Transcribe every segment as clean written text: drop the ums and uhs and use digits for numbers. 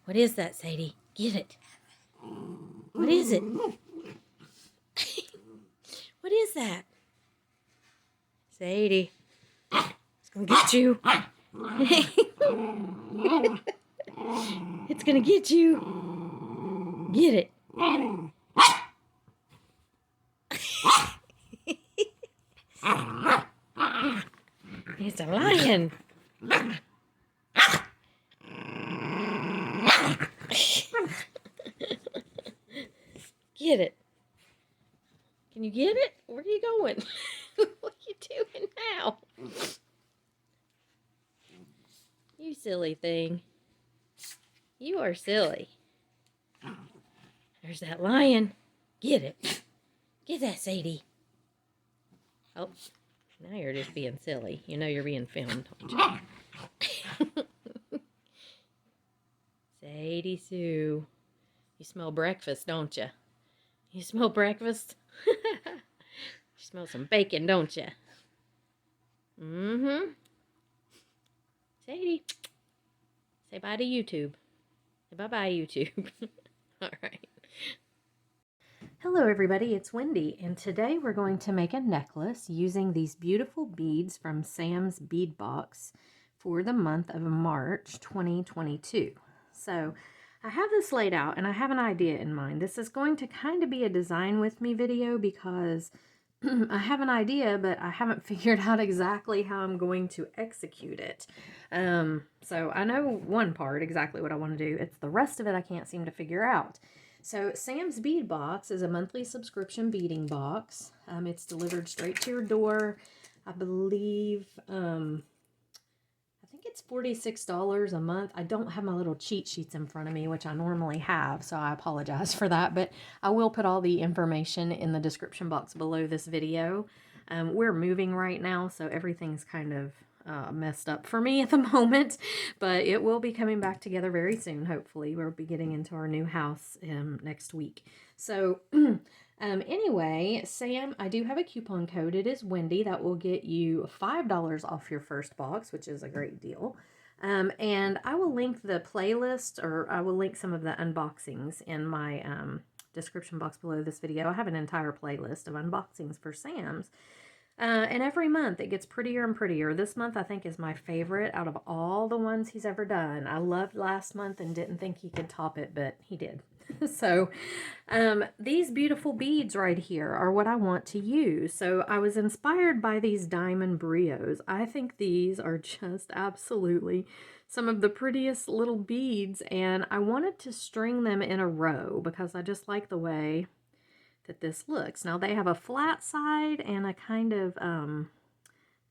What is that, Sadie? Get it. What is it? What is that? Sadie. It's gonna get you. It's gonna get you. Get it. It's a lion. Get it. Can you get it? Where are you going? What are you doing now? You silly thing. You are silly. There's that lion. Get it. Get that, Sadie. Oh, now you're just being silly. You know you're being filmed, don't you? Sadie Sue. You smell breakfast, don't you? You smell breakfast? You smell some bacon, don't you? Mm-hmm. Sadie. Say bye to YouTube. Say bye-bye, YouTube. All right. Hello, everybody. It's Wendy, and today we're going to make a necklace using these beautiful beads from Sam's Bead Box for the month of March 2022. So I have this laid out, and I have an idea in mind. This is going to kind of be a design with me video because I have an idea, but I haven't figured out exactly how I'm going to execute it. So I know one part, exactly what I want to do. It's the rest of it I can't seem to figure out. So Sam's Bead Box is a monthly subscription beading box. It's delivered straight to your door. I believe, I think it's $46 a month. I don't have my little cheat sheets in front of me, which I normally have, so I apologize for that. But I will put all the information in the description box below this video. We're moving right now, so everything's kind of messed up for me at the moment, but it will be coming back together very soon. Hopefully we'll be getting into our new house next week. So anyway, Sam, I do have a coupon code. It is Wendy. That will get you $5 off your first box, which is a great deal. And I will link the playlist, or I will link some of the unboxings in my description box below this video. I have an entire playlist of unboxings for Sam's. And every month it gets prettier and prettier. This month I think is my favorite out of all the ones he's ever done. I loved last month and didn't think he could top it, but he did. So these beautiful beads right here are what I want to use. So I was inspired by these diamond brios. I think these are just absolutely some of the prettiest little beads, and I wanted to string them in a row because I just like the way that this looks. Now they have a flat side and a kind of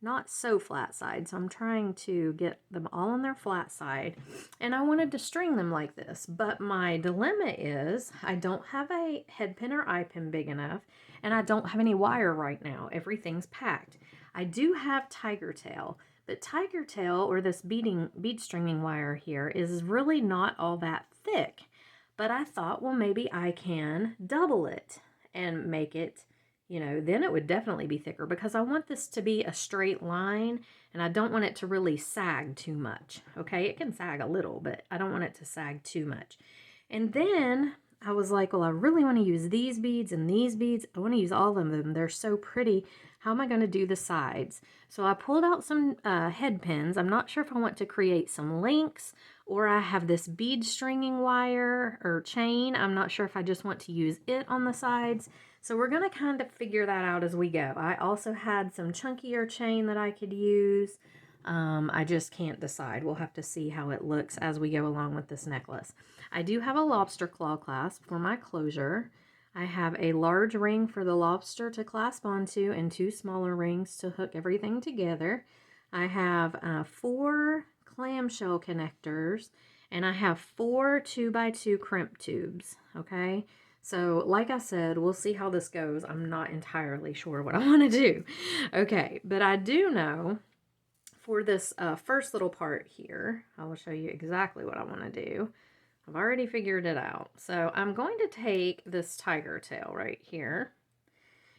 not so flat side, so I'm trying to get them all on their flat side, and I wanted to string them like this, but my dilemma is I don't have a head pin or eye pin big enough, and I don't have any wire right now. Everything's packed. I do have tiger tail, but tiger tail, or this bead stringing wire here, is really not all that thick, but I thought, well, maybe I can double it and make it, you know, then it would definitely be thicker, because I want this to be a straight line and I don't want it to really sag too much. Okay, it can sag a little, but I don't want it to sag too much. And then I was like, well, I really want to use these beads and these beads. I want to use all of them. They're so pretty. How am I going to do the sides? So I pulled out some head pins. I'm not sure if I want to create some links, or I have this bead stringing wire or chain. I'm not sure if I just want to use it on the sides. So we're going to kind of figure that out as we go. I also had some chunkier chain that I could use. I just can't decide. We'll have to see how it looks as we go along with this necklace. I do have a lobster claw clasp for my closure. I have a large ring for the lobster to clasp onto and 2 smaller rings to hook everything together. I have 4 clamshell connectors, and I have 4 2x2 crimp tubes. Okay, so like I said, we'll see how this goes. I'm not entirely sure what I want to do. Okay, but I do know for this first little part here, I will show you exactly what I want to do. I've already figured it out. So I'm going to take this tiger tail right here,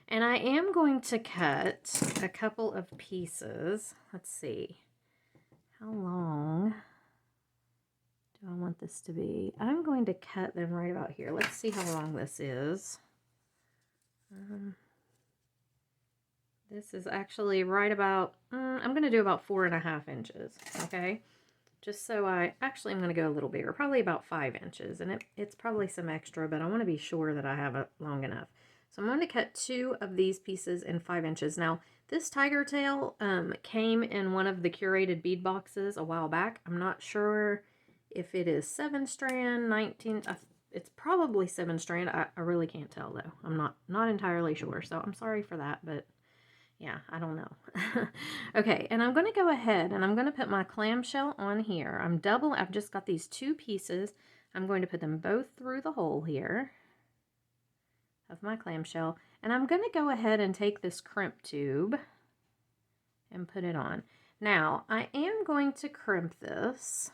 and I am going to cut a couple of pieces. Let's see. How long do I want this to be? I'm going to cut them right about here. Let's see how long this is. This is actually right about, I'm going to do about 4.5 inches, okay? Just so actually I'm going to go a little bigger, probably about 5 inches. And it's probably some extra, but I want to be sure that I have it long enough. So I'm going to cut 2 of these pieces in 5 inches. Now, this tiger tail came in one of the curated bead boxes a while back. I'm not sure if it is 7 strand, 19, it's probably 7 strand. I really can't tell though. I'm not entirely sure. So I'm sorry for that, but yeah, I don't know. Okay, and I'm going to go ahead and I'm going to put my clamshell on here. I've just got these 2 pieces. I'm going to put them both through the hole here of my clamshell. And I'm going to go ahead and take this crimp tube and put it on. Now, I am going to crimp this.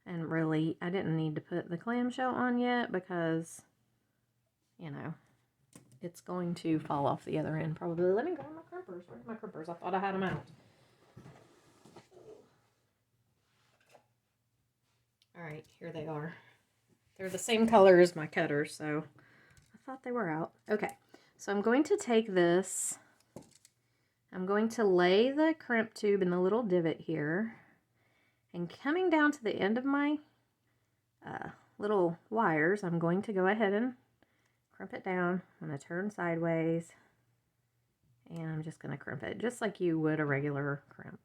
And really, I didn't need to put the clamshell on yet because, you know, it's going to fall off the other end probably. Let me grab my crimpers. Where's my crimpers? I thought I had them out. All right, here they are. They're the same color as my cutters, so I thought they were out. Okay, so I'm going to take this. I'm going to lay the crimp tube in the little divot here. And coming down to the end of my little wires, I'm going to go ahead and crimp it down. I'm going to turn sideways. And I'm just going to crimp it just like you would a regular crimp.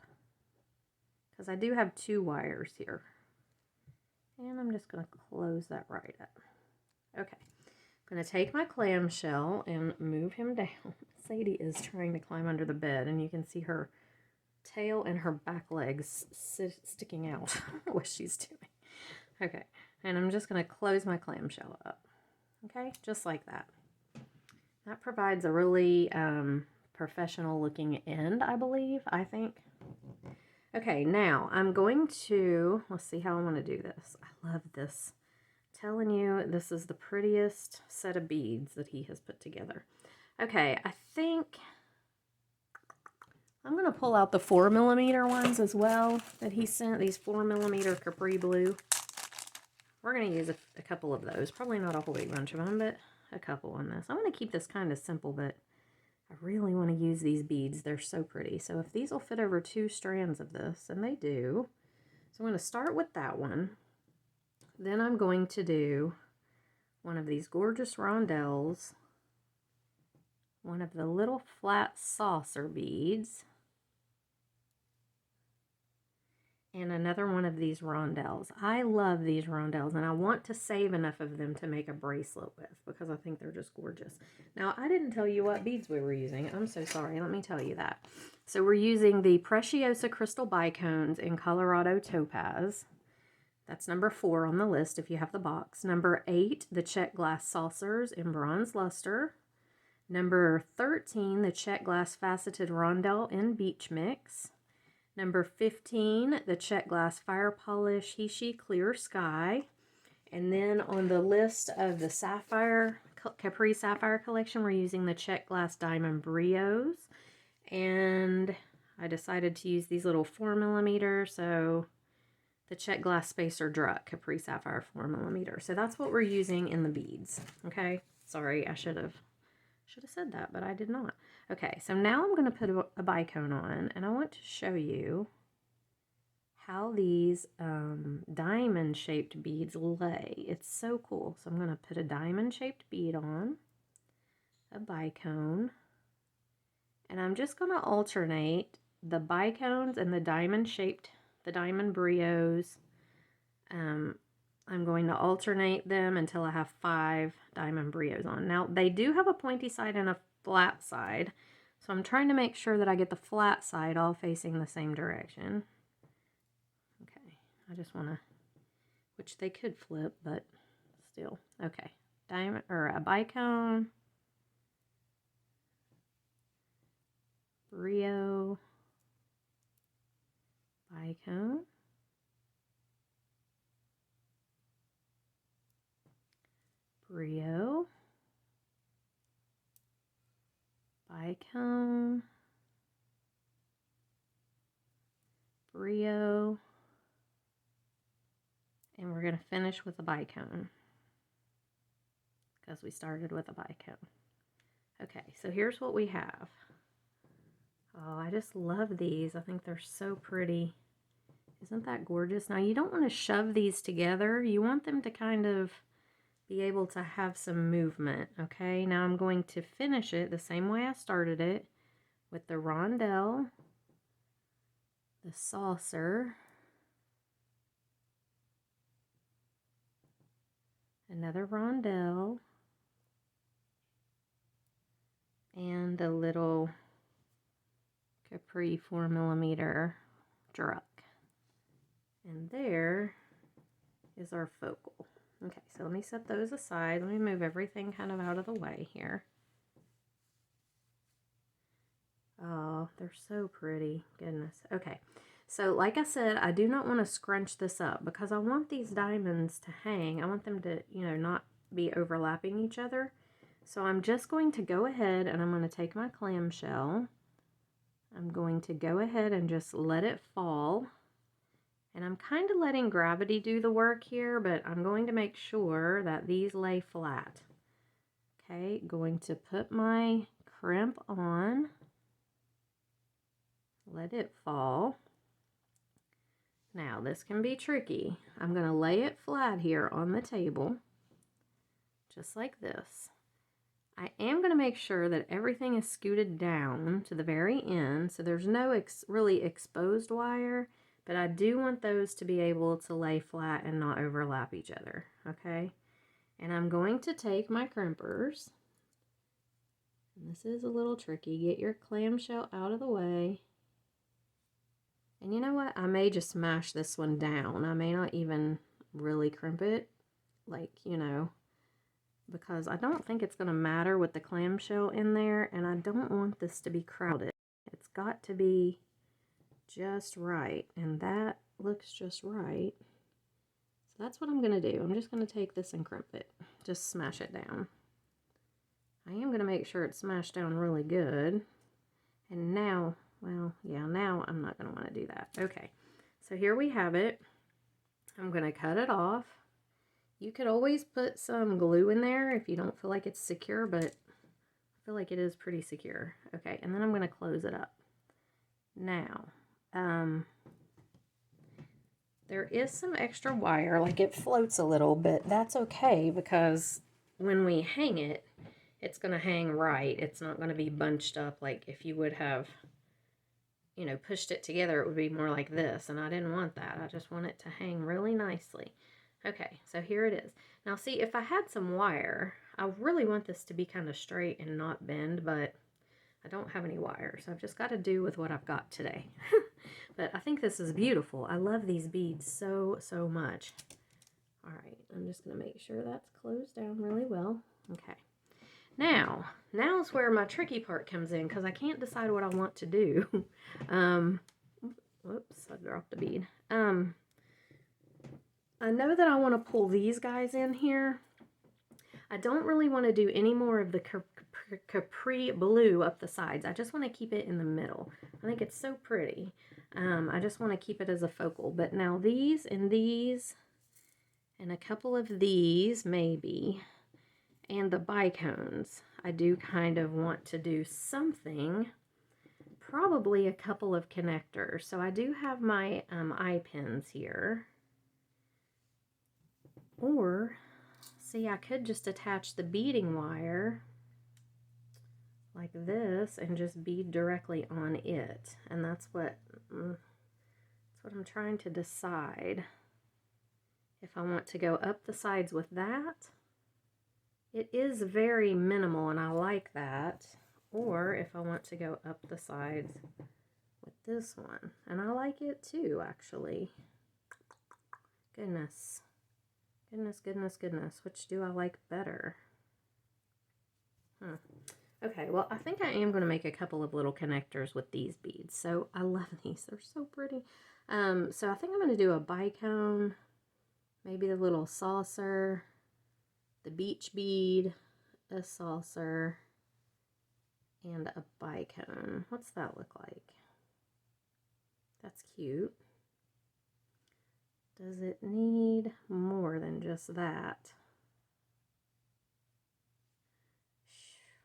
Because I do have 2 wires here. And I'm just going to close that right up. Okay. I'm going to take my clamshell and move him down. Sadie is trying to climb under the bed, and you can see her tail and her back legs sticking out. What she's doing. Okay. And I'm just going to close my clamshell up. Okay. Just like that. That provides a really professional looking end, I think. Okay, now I'm going to, let's see how I want to do this. I love this. I'm telling you, this is the prettiest set of beads that he has put together. Okay, I think I'm going to pull out the 4mm ones as well that he sent, these 4mm Capri Blue. We're going to use a couple of those. Probably not a whole big bunch of them, but a couple on this. I'm going to keep this kind of simple, but I really want to use these beads. They're so pretty. So if these will fit over 2 strands of this, and they do. So I'm going to start with that one. Then I'm going to do one of these gorgeous rondelles, one of the little flat saucer beads, and another one of these rondelles. I love these rondelles, and I want to save enough of them to make a bracelet with because I think they're just gorgeous. Now, I didn't tell you what beads we were using. I'm so sorry. Let me tell you that. So we're using the Preciosa Crystal Bicones in Colorado Topaz. That's number 4 on the list if you have the box. Number 8, the Czech Glass Saucers in Bronze Luster. Number 13, the Czech Glass Faceted Rondelle in Beach Mix. Number 15, the Czech Glass Fire Polish Hishi Clear Sky. And then on the list of the Sapphire, Capri Sapphire collection, we're using the Czech Glass Diamond Brios. And I decided to use these little 4mm, so the Czech Glass Spacer Druck Capri Sapphire 4mm. So that's what we're using in the beads. Okay, sorry, I should have said that, but I did not. Okay, so now I'm going to put a bicone on, and I want to show you how these diamond-shaped beads lay. It's so cool. So I'm going to put a diamond-shaped bead on, a bicone, and I'm just going to alternate the bicones and the diamond-shaped, the diamond brios. I'm going to alternate them until I have 5 diamond brios on. Now, they do have a pointy side and a flat side, so I'm trying to make sure that I get the flat side all facing the same direction. Okay, I just want to, which they could flip, but still. Okay, diamond or a bicone, brio, bicone, brio, bicone, brio, And we're going to finish with a bicone because we started with a bicone. Okay, so here's what we have. Oh, I just love these. I think they're so pretty. Isn't that gorgeous? Now, you don't want to shove these together. You want them to kind of be able to have some movement, okay? Now, I'm going to finish it the same way I started it with the rondelle, the saucer, another rondelle, and a little Capri 4mm druck. And there is our focal. Okay, so let me set those aside. Let me move everything kind of out of the way here. Oh, they're so pretty. Goodness. Okay, so like I said, I do not want to scrunch this up because I want these diamonds to hang. I want them to, you know, not be overlapping each other. So I'm just going to go ahead and I'm going to take my clamshell. I'm going to go ahead and just let it fall. And I'm kind of letting gravity do the work here, but I'm going to make sure that these lay flat. Okay, going to put my crimp on. Let it fall. Now, this can be tricky. I'm going to lay it flat here on the table, just like this. I am going to make sure that everything is scooted down to the very end, so there's no really exposed wire, but I do want those to be able to lay flat and not overlap each other, okay? And I'm going to take my crimpers, and this is a little tricky. Get your clamshell out of the way. And you know what? I may just smash this one down. I may not even really crimp it, like, you know, because I don't think it's going to matter with the clamshell in there, and I don't want this to be crowded. It's got to be just right, and that looks just right. So that's what I'm going to do. I'm just going to take this and crimp it. Just smash it down. I am going to make sure it's smashed down really good. And now, well, yeah, now I'm not going to want to do that. Okay, so here we have it. I'm going to cut it off. You could always put some glue in there if you don't feel like it's secure, but I feel like it is pretty secure. Okay, and then I'm going to close it up. Now, there is some extra wire, like it floats a little, but that's okay because when we hang it, it's going to hang right. It's not going to be bunched up like if you would have, you know, pushed it together, it would be more like this, and I didn't want that. I just want it to hang really nicely. Okay, so here it is. Now see, if I had some wire, I really want this to be kind of straight and not bend, but I don't have any wire, so I've just got to do with what I've got today. But I think this is beautiful. I love these beads so, so much. All right, I'm just going to make sure that's closed down really well. Okay. Now's where my tricky part comes in because I can't decide what I want to do. Whoops, I dropped a bead. I know that I want to pull these guys in here. I don't really want to do any more of the Capri blue up the sides. I just want to keep it in the middle. I think it's so pretty. I just want to keep it as a focal. But now these and a couple of these maybe, and the bicones, I do kind of want to do something, probably a couple of connectors. So I do have my eye pins here. Or, see, I could just attach the beading wire like this and just bead directly on it. And that's what I'm trying to decide. If I want to go up the sides with that. It is very minimal and I like that. Or if I want to go up the sides with this one. And I like it too, actually. Goodness. Goodness, goodness, goodness. Which do I like better? Okay, well, I think I am going to make a couple of little connectors with these beads. So I love these. They're so pretty. So I think I'm going to do a bicone, maybe the little saucer, the beach bead, a saucer, and a bicone. What's that look like? That's cute. Does it need more than just that?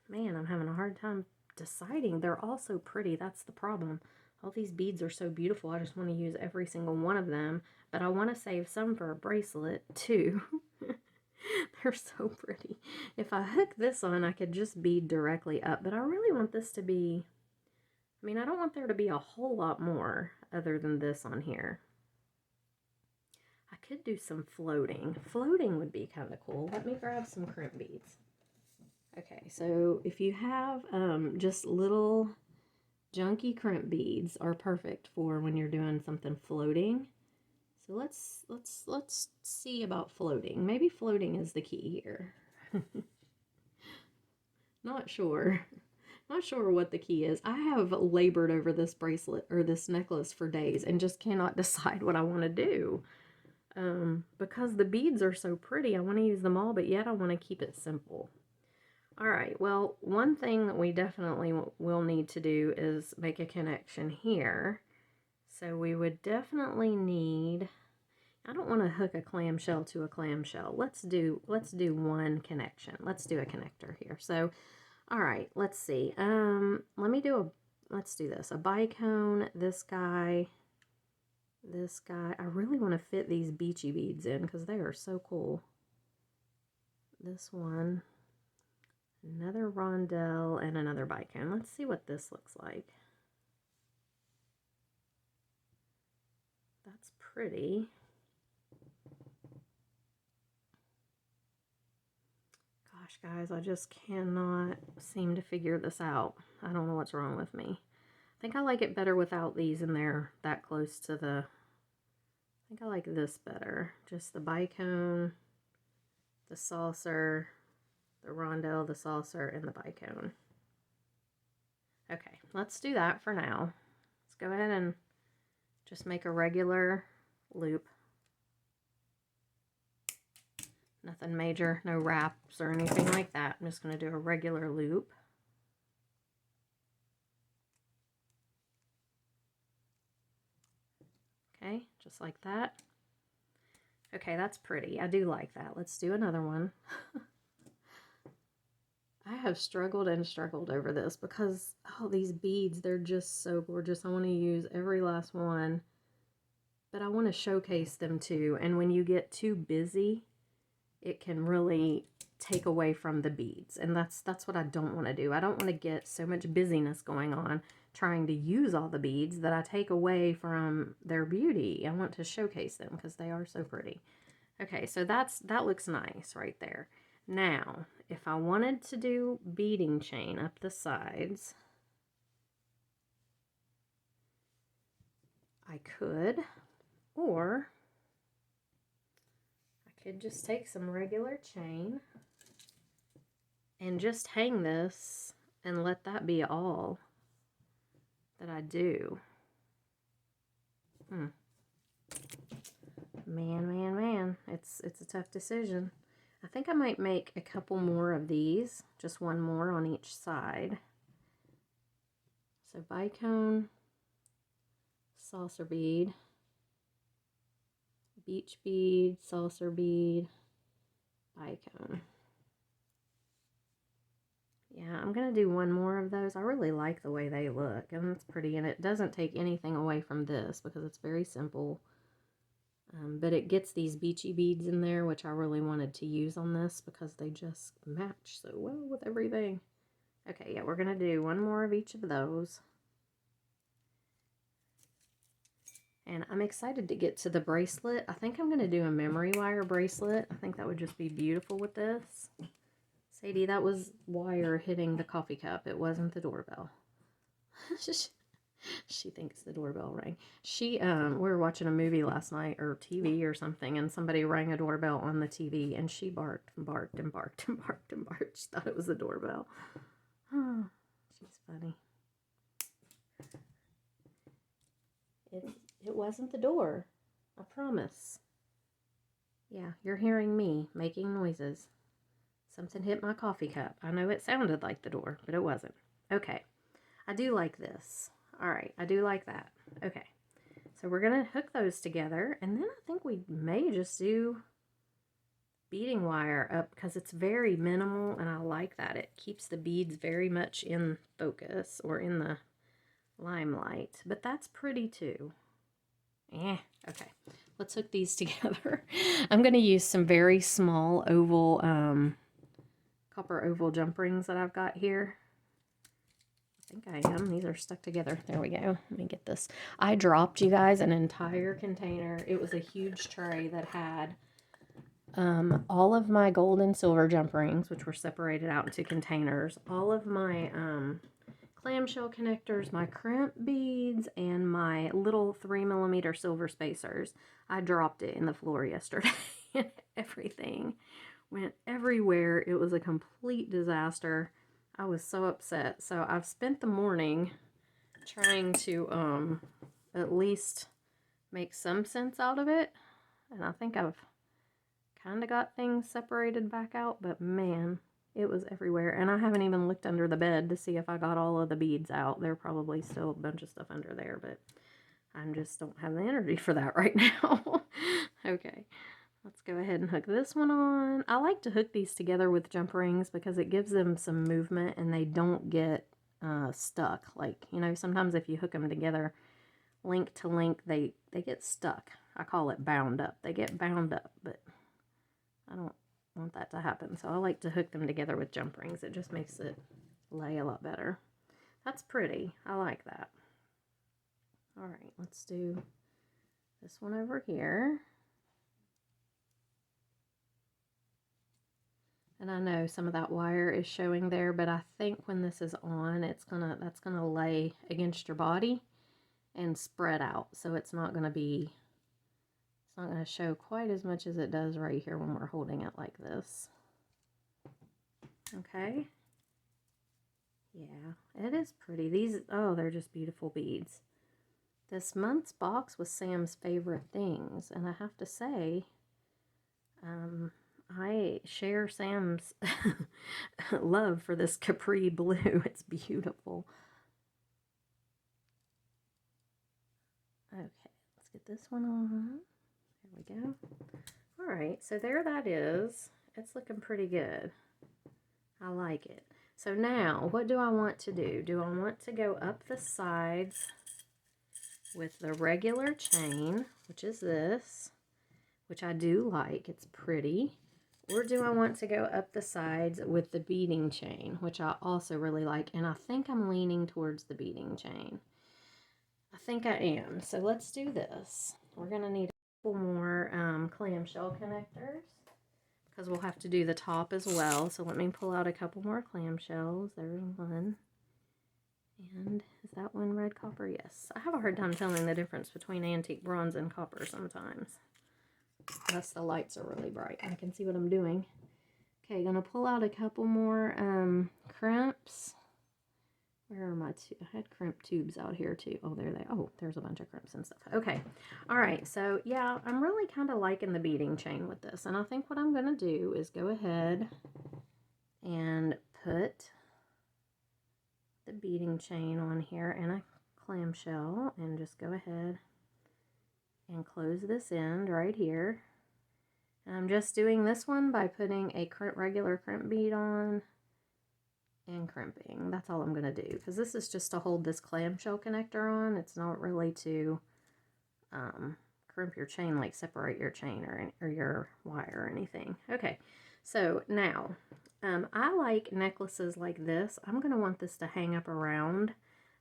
Man, I'm having a hard time deciding. They're all so pretty. That's the problem. All these beads are so beautiful. I just want to use every single one of them. But I want to save some for a bracelet, too. They're so pretty. If I hook this on, I could just bead directly up. But I really want this to be... I mean, I don't want there to be a whole lot more other than this on here. I could do some floating. Floating would be kind of cool. Let me grab some crimp beads. Okay, so if you have just little junky crimp beads are perfect for when you're doing something floating. So let's see about floating. Maybe floating is the key here. Not sure. Not sure what the key is. I have labored over this bracelet or this necklace for days and just cannot decide what I want to do. Because the beads are so pretty, I want to use them all, but yet I want to keep it simple. All right, well, one thing that we definitely will need to do is make a connection here. So we would definitely need, I don't want to hook a clamshell to a clamshell. Let's do one connection. Let's do a connector here. So, all right, let's see. Let's do this. A bicone, this guy. I really want to fit these beachy beads in because they are so cool. This one. Another rondelle and another bicone. Let's see what this looks like. That's pretty. Gosh, guys, I just cannot seem to figure this out. I don't know what's wrong with me. I think I like it better without these in there that close to the... I think I like this better. Just the bicone, the saucer, the rondelle, the saucer, and the bicone. Okay, let's do that for now. Let's go ahead and just make a regular loop. Nothing major, no wraps or anything like that. I'm just going to do a regular loop. Okay, just like that. Okay, that's pretty. I do like that. Let's do another one. I have struggled and struggled over this because, oh, these beads, they're just so gorgeous. I want to use every last one, but I want to showcase them too. And when you get too busy, it can really take away from the beads. And that's what I don't want to do. I don't want to get so much busyness going on trying to use all the beads that I take away from their beauty. I want to showcase them because they are so pretty. Okay, so that looks nice right there. Now, if I wanted to do beading chain up the sides, I could, or I could just take some regular chain and just hang this and let that be all that I do. Man, it's a tough decision. I think I might make a couple more of these, just one more on each side. So bicone, saucer bead, beach bead, saucer bead, bicone. Yeah, I'm going to do one more of those. I really like the way they look, and it's pretty, and it doesn't take anything away from this because it's very simple. But it gets these beachy beads in there, which I really wanted to use on this because they just match so well with everything. Okay, yeah, we're going to do one more of each of those. And I'm excited to get to the bracelet. I think I'm going to do a memory wire bracelet. I think that would just be beautiful with this. Sadie, that was wire hitting the coffee cup. It wasn't the doorbell. She thinks the doorbell rang. We were watching a movie last night, or TV or something, and somebody rang a doorbell on the TV, and she barked and barked and barked and barked and barked. She thought it was the doorbell. Oh, she's funny. It wasn't the door. I promise. Yeah, you're hearing me making noises. Something hit my coffee cup. I know it sounded like the door, but it wasn't. Okay. I do like this. All right, I do like that. Okay. So So we're going to hook those together, and then I think we may just do beading wire up because it's very minimal, and I like that. It keeps the beads very much in focus or in the limelight, but that's pretty too. Okay, let's hook these together. I'm going to use some very small oval, copper oval jump rings that I've got here. I think I am. These are stuck together. There we go. Let me get this. I dropped, you guys, an entire container. It was a huge tray that had all of my gold and silver jump rings, which were separated out into containers, all of my clamshell connectors, my crimp beads, and my little 3mm silver spacers. I dropped it in the floor yesterday, and everything went everywhere. It was a complete disaster. I was so upset. So I've spent the morning trying to at least make some sense out of it, and I think I've kind of got things separated back out, but man, it was everywhere. And I haven't even looked under the bed to see if I got all of the beads out. There probably still a bunch of stuff under there, but I just don't have the energy for that right now. Okay, let's go ahead and hook this one on. I like to hook these together with jump rings because it gives them some movement and they don't get stuck. Like, you know, sometimes if you hook them together link to link, they get stuck. I call it bound up. They get bound up, but I don't want that to happen. So I like to hook them together with jump rings. It just makes it lay a lot better. That's pretty. I like that. All right, let's do this one over here. And I know some of that wire is showing there, but I think when this is on, that's gonna lay against your body and spread out. So it's not gonna show quite as much as it does right here when we're holding it like this. Okay. Yeah, it is pretty. These, oh, they're just beautiful beads. This month's box was Sam's favorite things, and I have to say, I share Sam's love for this capri blue. It's beautiful. Okay, let's get this one on. There we go. All right, so there that is. It's looking pretty good. I like it. So now, what do I want to do? Do I want to go up the sides with the regular chain, which is this, which I do like, it's pretty, or do I want to go up the sides with the beading chain, which I also really like, and I think I'm leaning towards the beading chain. I think I am. So let's do this. We're going to need a couple more clamshell connectors because we'll have to do the top as well. So let me pull out a couple more clamshells. There's one. And is that one red copper? Yes. I have a hard time telling the difference between antique bronze and copper sometimes. Unless the lights are really bright. I can see what I'm doing. Okay, gonna pull out a couple more crimps. Where are my two? I had crimp tubes out here too. Oh, there they. Oh, there's a bunch of crimps and stuff. Okay. All right. So yeah, I'm really kind of liking the beading chain with this. And I think what I'm gonna do is go ahead and put the beading chain on here and a clamshell and just go ahead and close this end right here. And I'm just doing this one by putting a regular crimp bead on and crimping. That's all I'm going to do because this is just to hold this clamshell connector on. It's not really to crimp your chain, like separate your chain or your wire or anything. Okay, so now I like necklaces like this. I'm going to want this to hang up around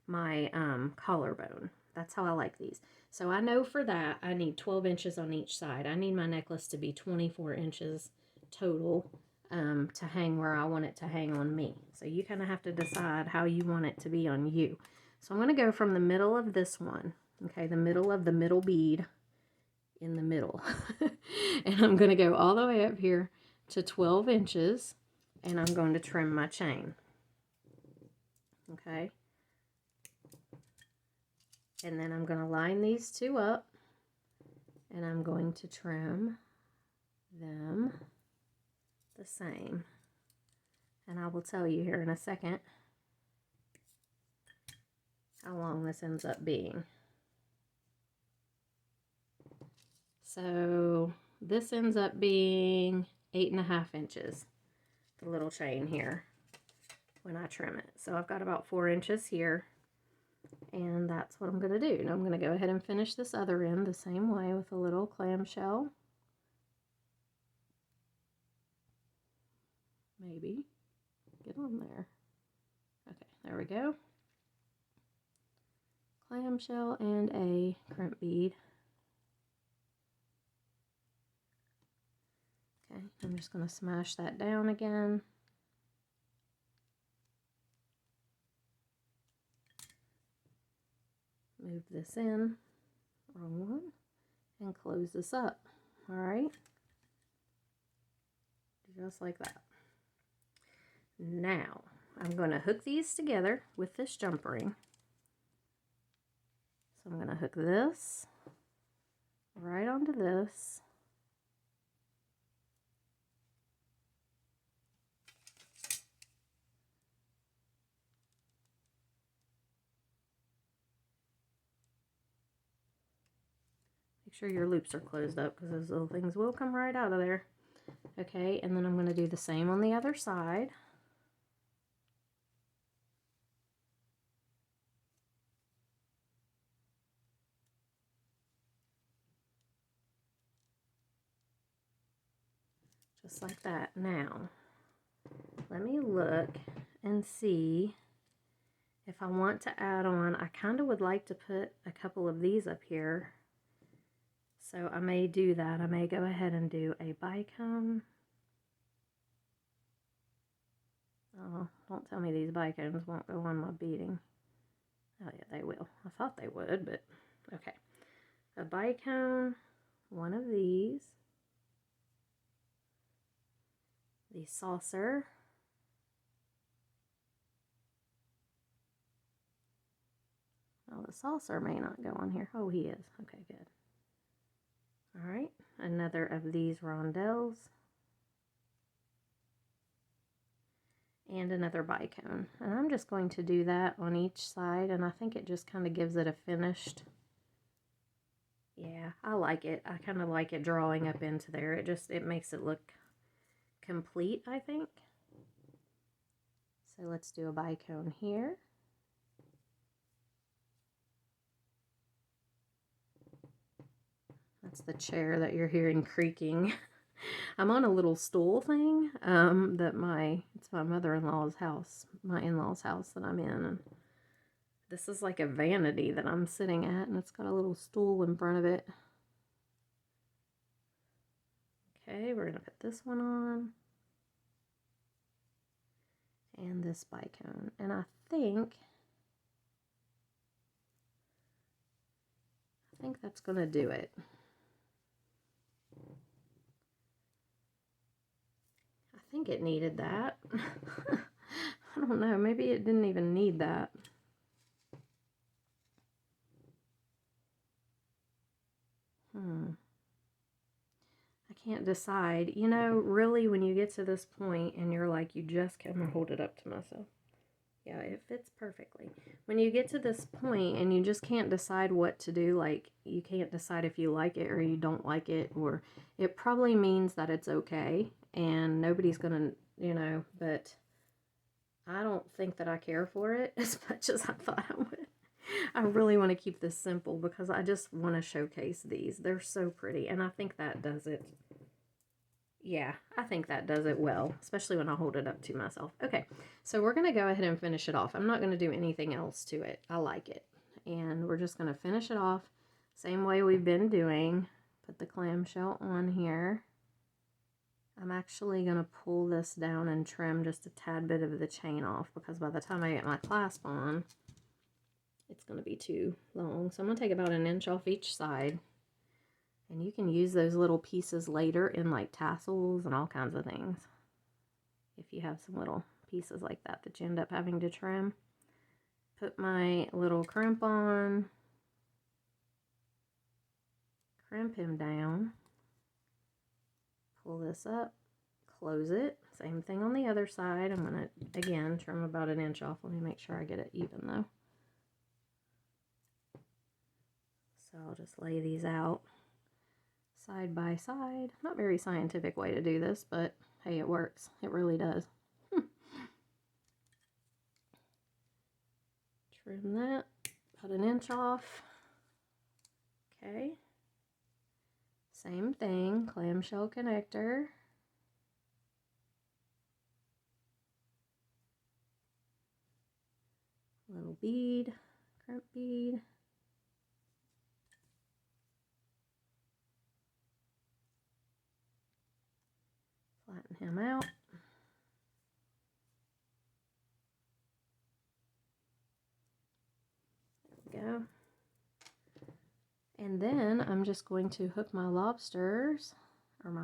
my collarbone. That's how I like these. So I know for that I need 12 inches on each side. I need my necklace to be 24 inches total to hang where I want it to hang on me. So you kind of have to decide how you want it to be on you. So I'm going to go from the middle of this one, okay, the middle of the middle bead in the middle. And I'm going to go all the way up here to 12 inches and I'm going to trim my chain. Okay. And then I'm going to line these two up and I'm going to trim them the same. And I will tell you here in a second how long this ends up being. So this ends up being 8.5 inches, the little chain here, when I trim it. So I've got about 4 inches here, and that's what I'm going to do. Now I'm going to go ahead and finish this other end the same way with a little clamshell. Maybe get on there. Okay, there we go. Clamshell and a crimp bead. Okay, I'm just going to smash that down again. Move this in, wrong one, and close this up. All right, just like that. Now, I'm going to hook these together with this jump ring. So I'm going to hook this right onto this. Make sure your loops are closed up because those little things will come right out of there. Okay, and then I'm going to do the same on the other side. Just like that. Now, let me look and see if I want to add on. I kind of would like to put a couple of these up here. So I may do that. I may go ahead and do a bicone. Oh, don't tell me these bicones won't go on my beading. Oh yeah, they will. I thought they would, but okay. A bicone, one of these, the saucer, oh, the saucer may not go on here. Oh, he is. Okay, good. All right, another of these rondelles, and another bicone. And I'm just going to do that on each side, and I think it just kind of gives it a finished. Yeah, I like it. I kind of like it drawing up into there. It makes it look complete, I think. So let's do a bicone here. That's the chair that you're hearing creaking. I'm on a little stool thing it's my mother-in-law's house, my in-laws' house that I'm in. And this is like a vanity that I'm sitting at, and it's got a little stool in front of it. Okay, we're going to put this one on. And this bicone. And I think that's going to do it. I think it needed that. I don't know, maybe it didn't even need that. I can't decide. You know, really, when you get to this point and you're like, you just can't hold it up to myself. Yeah, it fits perfectly. When you get to this point and you just can't decide what to do, like you can't decide if you like it or you don't like it, or it probably means that it's okay and nobody's gonna, but I don't think that I care for it as much as I thought I would. I really want to keep this simple because I just want to showcase these. They're so pretty, and I think that does it. Yeah, I think that does it well, especially when I hold it up to myself. Okay, so we're going to go ahead and finish it off. I'm not going to do anything else to it. I like it. And we're just going to finish it off same way we've been doing. Put the clamshell on here. I'm actually going to pull this down and trim just a tad bit of the chain off because by the time I get my clasp on, it's going to be too long. So I'm going to take about 1 inch off each side. And you can use those little pieces later in like tassels and all kinds of things. If you have some little pieces like that that you end up having to trim. Put my little crimp on. Crimp him down. Pull this up. Close it. Same thing on the other side. I'm going to, again, trim about 1 inch off. Let me make sure I get it even though. So I'll just lay these out. side by side. Not very scientific way to do this, but hey, it works. It really does. Trim that, about 1 inch off. Okay. Same thing, clamshell connector. Little bead, crimp bead. Flatten him out. There we go. And then I'm just going to hook my lobster and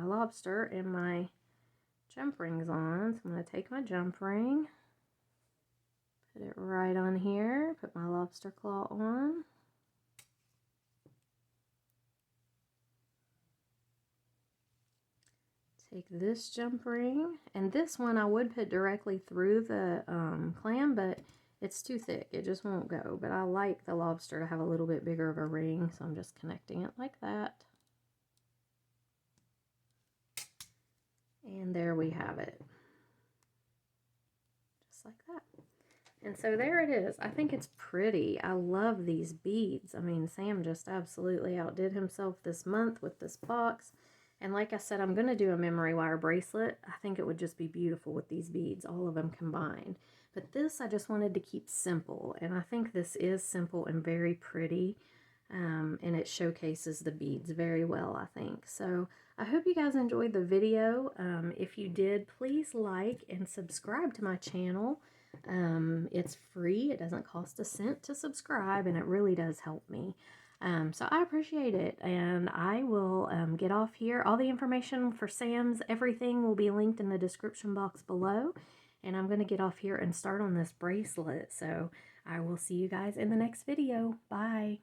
my jump rings on. So I'm going to take my jump ring, put it right on here, put my lobster claw on. Take this jump ring, and this one I would put directly through the clam, but it's too thick. It just won't go. But I like the lobster to have a little bit bigger of a ring, so I'm just connecting it like that. And there we have it. Just like that. And so there it is. I think it's pretty. I love these beads. I mean, Sam just absolutely outdid himself this month with this box. And like I said, I'm going to do a memory wire bracelet. I think it would just be beautiful with these beads, all of them combined. But this I just wanted to keep simple. And I think this is simple and very pretty. And it showcases the beads very well, I think. So I hope you guys enjoyed the video. If you did, please like and subscribe to my channel. It's free. It doesn't cost a cent to subscribe, and it really does help me. So I appreciate it, and I will get off here. All the information for Sam's everything will be linked in the description box below, and I'm going to get off here and start on this bracelet. So I will see you guys in the next video. Bye.